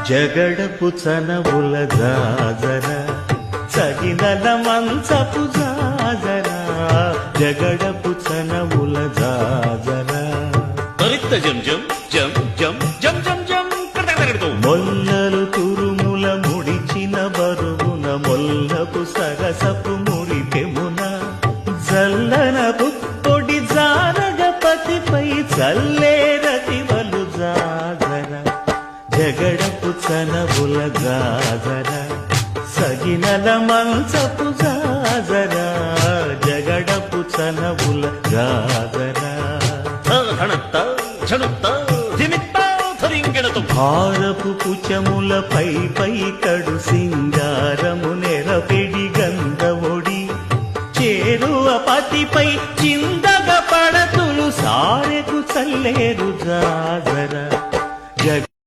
జగడపు చనవుల జాజర సగినల మంచపు జాజర జగడపు చనవుల జాజర తరిత్త జం జం జం జం జం జం జం కడకడకడతో మొల్లలు తురుముల ముడిచిన బరువున మొల్లపు సరసపు మురిపెమున జల్లన పుప్పొడి జారగపతిపై చల్లేరతివలు జాజర జగడపు చనవుల జాజర సగినల మంచపు జాజర జగడపు చనవుల జాజర ధనత్త ఝణుత్త ధిమిత్త ధరింగెడతో భారపు కుచముల పై పై కడు సింగారము నెరపెడి గంధవొడి చేరువ పతిపై చిందగ పడతులు సారెకు చల్లేరు జాజర